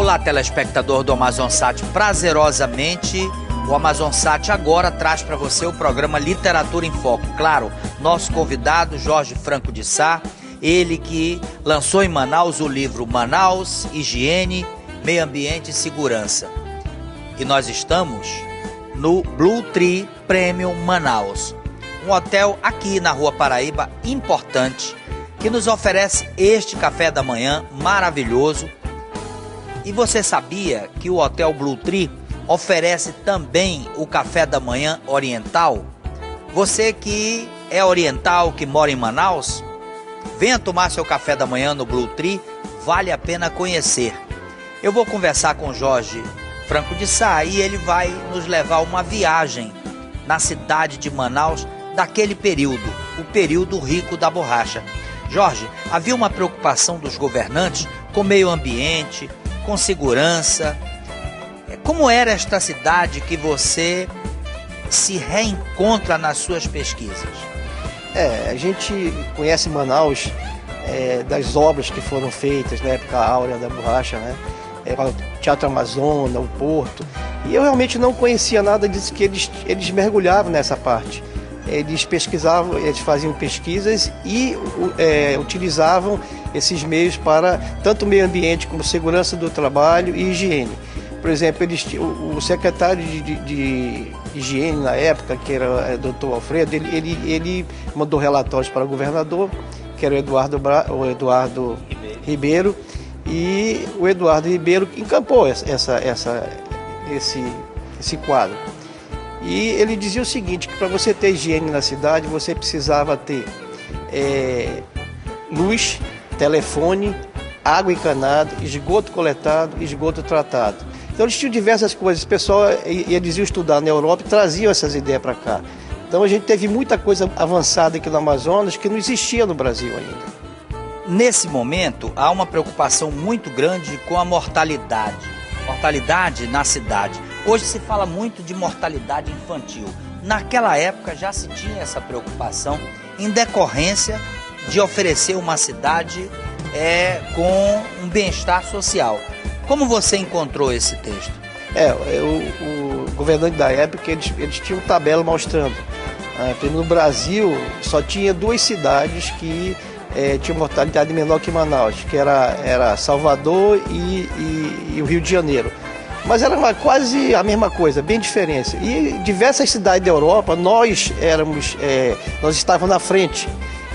Olá, telespectador do Amazonsat. Prazerosamente, o Amazonsat agora traz para você o programa Literatura em Foco. Claro, nosso convidado, Jorge Franco de Sá, ele que lançou em Manaus o livro Manaus, Higiene, Meio Ambiente e Segurança. E nós estamos no Blue Tree Premium Manaus, um hotel aqui na Rua Paraíba importante, que nos oferece este café da manhã maravilhoso. E você sabia que o Hotel Blue Tree oferece também o café da manhã oriental? Você que é oriental, que mora em Manaus, venha tomar seu café da manhã no Blue Tree, vale a pena conhecer. Eu vou conversar com Jorge Franco de Sá e ele vai nos levar a uma viagem na cidade de Manaus daquele período, o período rico da borracha. Jorge, havia uma preocupação dos governantes com o meio ambiente, com segurança. Como era esta cidade que você se reencontra nas suas pesquisas? A gente conhece Manaus das obras que foram feitas na época áurea da borracha, né? O Teatro Amazônia, o Porto. E eu realmente não conhecia nada disso, que eles mergulhavam nessa parte. Eles pesquisavam, eles faziam pesquisas e utilizavam esses meios para tanto o meio ambiente como segurança do trabalho e higiene. Por exemplo, o secretário de higiene na época, que era o Dr. Alfredo, ele mandou relatórios para o governador, que era o Eduardo Ribeiro, e o Eduardo Ribeiro encampou esse quadro. E ele dizia o seguinte, que para você ter higiene na cidade, você precisava ter luz, telefone, água encanada, esgoto coletado, esgoto tratado. Então eles tinham diversas coisas, o pessoal eles iam estudar na Europa e traziam essas ideias para cá. Então a gente teve muita coisa avançada aqui no Amazonas que não existia no Brasil ainda. Nesse momento, há uma preocupação muito grande com a mortalidade na cidade. Hoje se fala muito de mortalidade infantil. Naquela época já se tinha essa preocupação em decorrência de oferecer uma cidade com um bem-estar social. Como você encontrou esse texto? O governante da época, eles tinham tabela mostrando. No Brasil, só tinha duas cidades que tinham mortalidade menor que Manaus, que era Salvador e o Rio de Janeiro. Mas era quase a mesma coisa, bem diferente. E diversas cidades da Europa, nós estávamos na frente.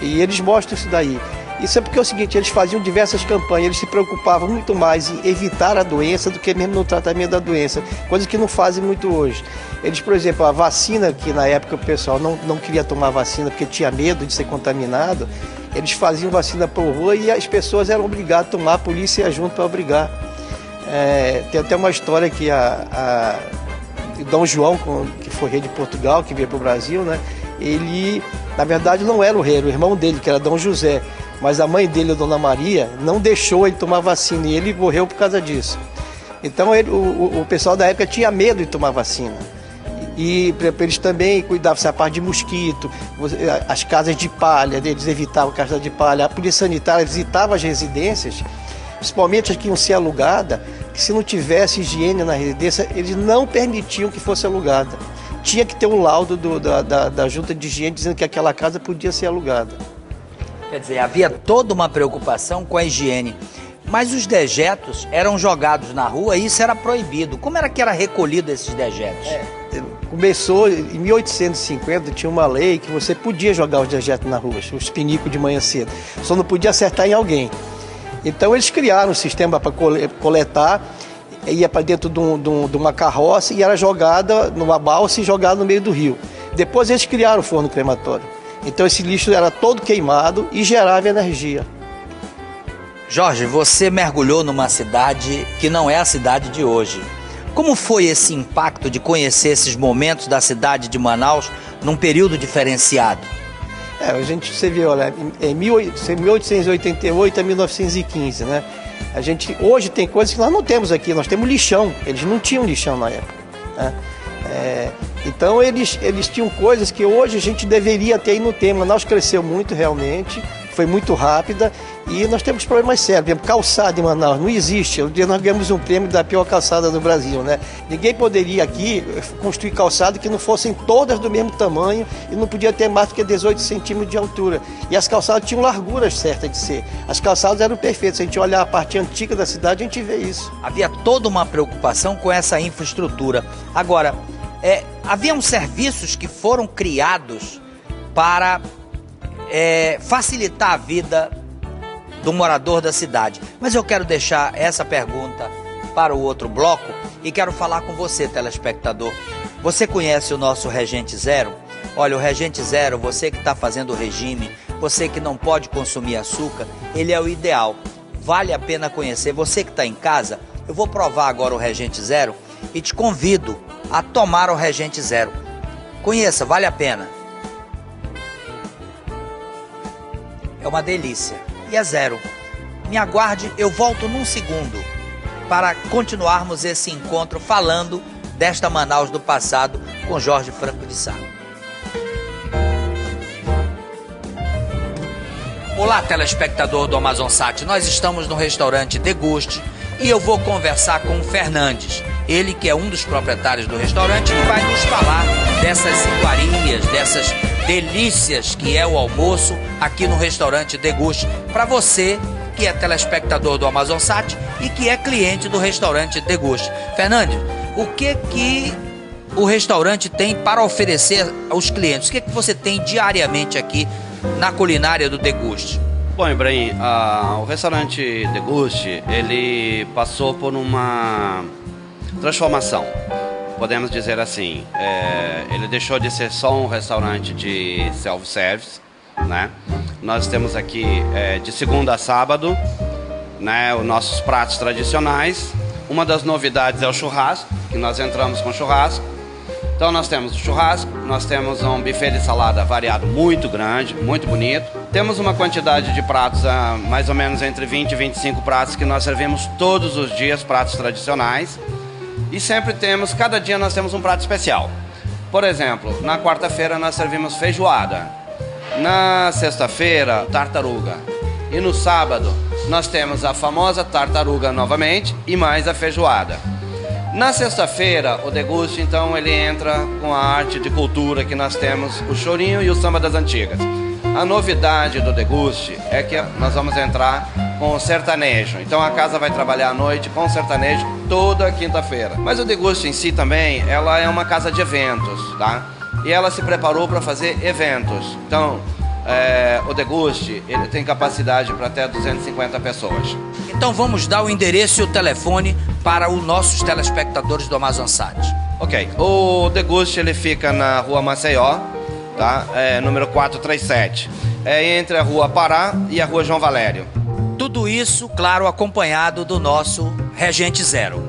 E eles mostram isso daí. Isso é porque é o seguinte, eles faziam diversas campanhas, eles se preocupavam muito mais em evitar a doença do que mesmo no tratamento da doença, coisa que não fazem muito hoje. Eles, por exemplo, a vacina, que na época o pessoal não queria tomar vacina porque tinha medo de ser contaminado, eles faziam vacina por rua e as pessoas eram obrigadas a tomar, a polícia ia junto para obrigar. Tem até uma história que Dom João, que foi rei de Portugal, que veio para o Brasil, né? Ele, na verdade, não era o rei, era o irmão dele, que era Dom José. Mas a mãe dele, a Dona Maria, não deixou ele tomar vacina e ele morreu por causa disso. Então o pessoal da época tinha medo de tomar vacina. E eles também cuidavam da parte de mosquito, as casas de palha, eles evitavam a casa de palha. A polícia sanitária visitava as residências, principalmente as que iam ser alugadas, que se não tivesse higiene na residência, eles não permitiam que fosse alugada. Tinha que ter um laudo da junta de higiene dizendo que aquela casa podia ser alugada. Quer dizer, havia toda uma preocupação com a higiene. Mas os dejetos eram jogados na rua e isso era proibido. Como era que era recolhido esses dejetos? Começou em 1850, tinha uma lei que você podia jogar os dejetos na rua, os pinicos de manhã cedo. Só não podia acertar em alguém. Então eles criaram um sistema para coletar, ia para dentro de uma carroça e era jogada numa balsa e jogada no meio do rio. Depois eles criaram o forno crematório. Então esse lixo era todo queimado e gerava energia. Jorge, você mergulhou numa cidade que não é a cidade de hoje. Como foi esse impacto de conhecer esses momentos da cidade de Manaus num período diferenciado? Você vê, olha, em 1888 a 1915, né? Hoje tem coisas que nós não temos aqui, nós temos lixão, eles não tinham lixão na época, né? Então eles tinham coisas que hoje a gente deveria ter e não tem. Manaus cresceu muito realmente, foi muito rápida e nós temos problemas sérios. Por exemplo, calçada em Manaus não existe. Um dia nós ganhamos um prêmio da pior calçada do Brasil, né? Ninguém poderia aqui construir calçada que não fossem todas do mesmo tamanho e não podia ter mais do que 18 centímetros de altura. E as calçadas tinham larguras certas de ser. As calçadas eram perfeitas. Se a gente olhar a parte antiga da cidade, a gente vê isso. Havia toda uma preocupação com essa infraestrutura. Agora, haviam serviços que foram criados para facilitar a vida do morador da cidade. Mas eu quero deixar essa pergunta para o outro bloco e quero falar com você, telespectador. Você conhece o nosso Regente Zero? Olha, o Regente Zero, você que está fazendo o regime, você que não pode consumir açúcar, ele é o ideal. Vale a pena conhecer. Você que está em casa, eu vou provar agora o Regente Zero e te convido a tomar o Regente Zero. Conheça, vale a pena. É uma delícia e é zero. Me aguarde, eu volto num segundo para continuarmos esse encontro falando desta Manaus do passado com Jorge Franco de Sá. Olá, telespectador do Amazonsat, nós estamos no restaurante Deguste e eu vou conversar com o Fernandes, ele que é um dos proprietários do restaurante e vai nos falar dessas iguarias, dessas delícias que é o almoço aqui no restaurante Deguste, para você que é telespectador do Amazonsat e que é cliente do restaurante Deguste. Fernandes, o que o restaurante tem para oferecer aos clientes? O que você tem diariamente aqui na culinária do Deguste? Bom, Ibrahim, o restaurante Deguste, ele passou por uma transformação, podemos dizer assim. Ele deixou de ser só um restaurante de self-service, né? Nós temos aqui de segunda a sábado, né, os nossos pratos tradicionais. Uma das novidades é o churrasco, que nós entramos com churrasco. Então nós temos o churrasco, nós temos um buffet de salada variado muito grande, muito bonito. Temos uma quantidade de pratos, mais ou menos entre 20 e 25 pratos, que nós servimos todos os dias, pratos tradicionais. E sempre temos, cada dia nós temos um prato especial. Por exemplo, na quarta-feira nós servimos feijoada. Na sexta-feira, tartaruga. E no sábado nós temos a famosa tartaruga novamente e mais a feijoada. Na sexta-feira, o Deguste, então, ele entra com a arte de cultura que nós temos, o chorinho e o samba das antigas. A novidade do Deguste é que nós vamos entrar com o sertanejo. Então a casa vai trabalhar à noite com o sertanejo toda quinta-feira. Mas o Deguste em si também, ela é uma casa de eventos, tá? E ela se preparou para fazer eventos. Então, o Deguste, ele tem capacidade para até 250 pessoas. Então vamos dar o endereço e o telefone para os nossos telespectadores do Amazonsat. Ok, o Deguste, ele fica na Rua Maceió, tá? Número 437. Entre a Rua Pará e a Rua João Valério. Tudo isso, claro, acompanhado do nosso Regente Zero.